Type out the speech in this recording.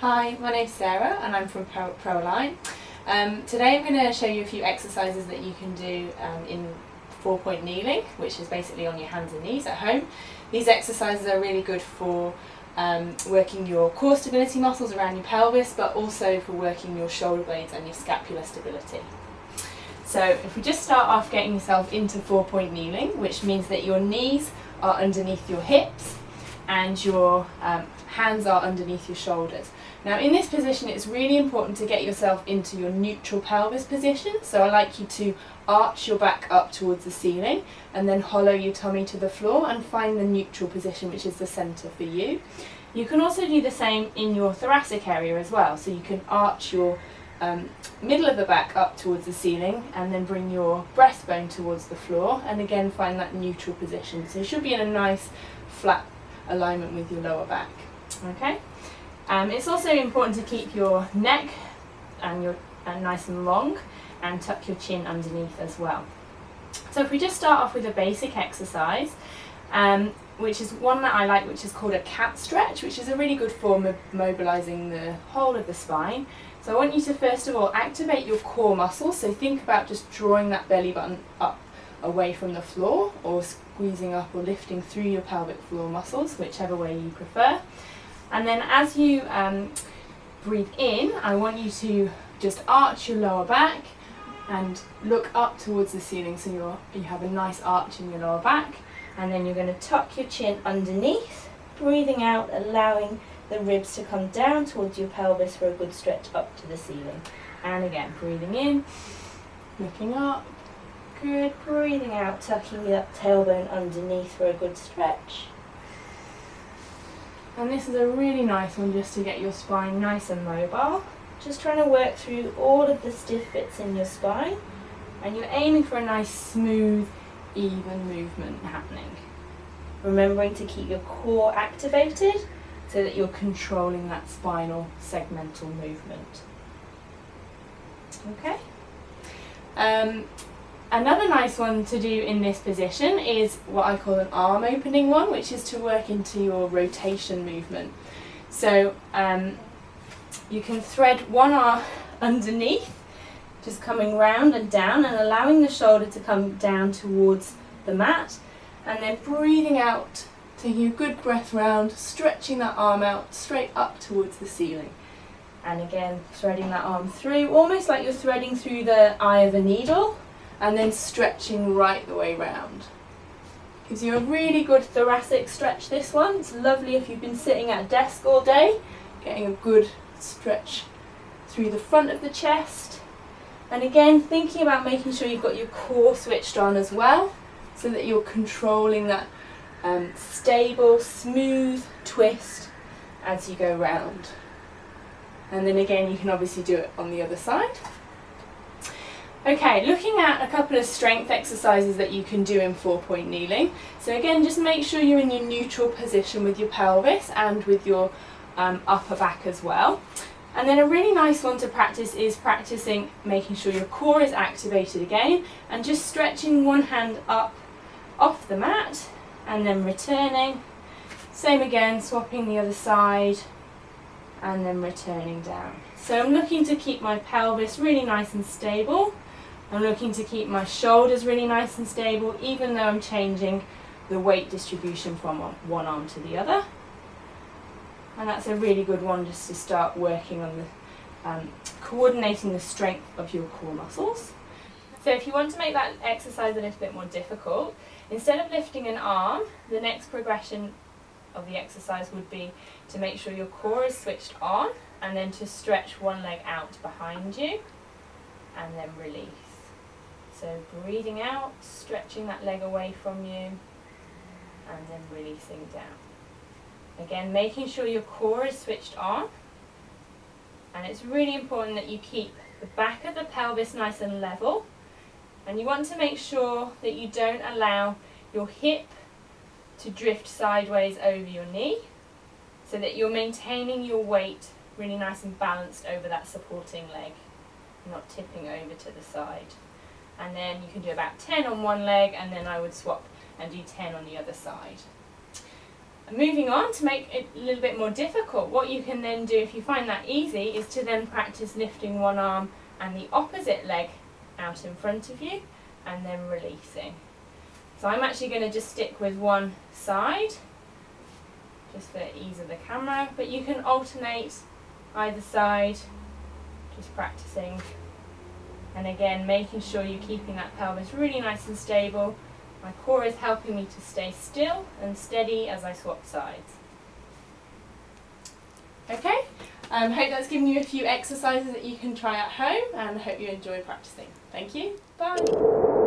Hi, my name's Sarah and I'm from Proline. Today I'm going to show you a few exercises that you can do in 4-point kneeling, which is basically on your hands and knees at home. These exercises are really good for working your core stability muscles around your pelvis, but also for working your shoulder blades and your scapular stability. So if we just start off getting yourself into 4-point kneeling, which means that your knees are underneath your hips and your hands are underneath your shoulders. Now in this position it's really important to get yourself into your neutral pelvis position, so I like you to arch your back up towards the ceiling and then hollow your tummy to the floor and find the neutral position, which is the centre for you. You can also do the same in your thoracic area as well, so you can arch your middle of the back up towards the ceiling and then bring your breastbone towards the floor and again find that neutral position. So you should be in a nice flat alignment with your lower back. Okay. It's also important to keep your neck and nice and long and tuck your chin underneath as well. So if we just start off with a basic exercise, which is one that I like, which is called a cat stretch, which is a really good form of mobilising the whole of the spine. So I want you to first of all activate your core muscles, so think about just drawing that belly button up away from the floor or squeezing up or lifting through your pelvic floor muscles, whichever way you prefer. And then as you breathe in, I want you to just arch your lower back and look up towards the ceiling, so you have a nice arch in your lower back, and then you're going to tuck your chin underneath, breathing out, allowing the ribs to come down towards your pelvis for a good stretch up to the ceiling. And again, breathing in, looking up, good, breathing out, tucking the tailbone underneath for a good stretch. And this is a really nice one just to get your spine nice and mobile. Just trying to work through all of the stiff bits in your spine, and you're aiming for a nice smooth, even movement happening. Remembering to keep your core activated so that you're controlling that spinal segmental movement. Okay. Another nice one to do in this position is what I call an arm opening one, which is to work into your rotation movement. So you can thread one arm underneath, just coming round and down and allowing the shoulder to come down towards the mat, and then breathing out, taking a good breath round, stretching that arm out straight up towards the ceiling. And again, threading that arm through, almost like you're threading through the eye of a needle, and then stretching right the way round. Gives you a really good thoracic stretch, this one. It's lovely if you've been sitting at a desk all day, getting a good stretch through the front of the chest. And again, thinking about making sure you've got your core switched on as well, so that you're controlling that stable, smooth twist as you go round. And then again, you can obviously do it on the other side. Okay, looking at a couple of strength exercises that you can do in 4-point kneeling. So again, just make sure you're in your neutral position with your pelvis and with your upper back as well. And then a really nice one to practice is practicing making sure your core is activated again and just stretching one hand up off the mat and then returning. Same again, swapping the other side and then returning down. So I'm looking to keep my pelvis really nice and stable. I'm looking to keep my shoulders really nice and stable, even though I'm changing the weight distribution from one arm to the other. And that's a really good one just to start working on the coordinating the strength of your core muscles. So if you want to make that exercise a little bit more difficult, instead of lifting an arm, the next progression of the exercise would be to make sure your core is switched on and then to stretch one leg out behind you and then release. So breathing out, stretching that leg away from you and then releasing down. Again, making sure your core is switched on, and it's really important that you keep the back of the pelvis nice and level, and you want to make sure that you don't allow your hip to drift sideways over your knee, so that you're maintaining your weight really nice and balanced over that supporting leg, not tipping over to the side. And then you can do about 10 on one leg, and then I would swap and do 10 on the other side. Moving on, to make it a little bit more difficult, what you can then do if you find that easy is to then practice lifting one arm and the opposite leg out in front of you and then releasing. So I'm actually going to just stick with one side just for ease of the camera, but you can alternate either side, just practicing, and again making sure you're keeping that pelvis really nice and stable. My core is helping me to stay still and steady as I swap sides. Okay, hope that's given you a few exercises that you can try at home, and I hope you enjoy practicing. Thank you, bye.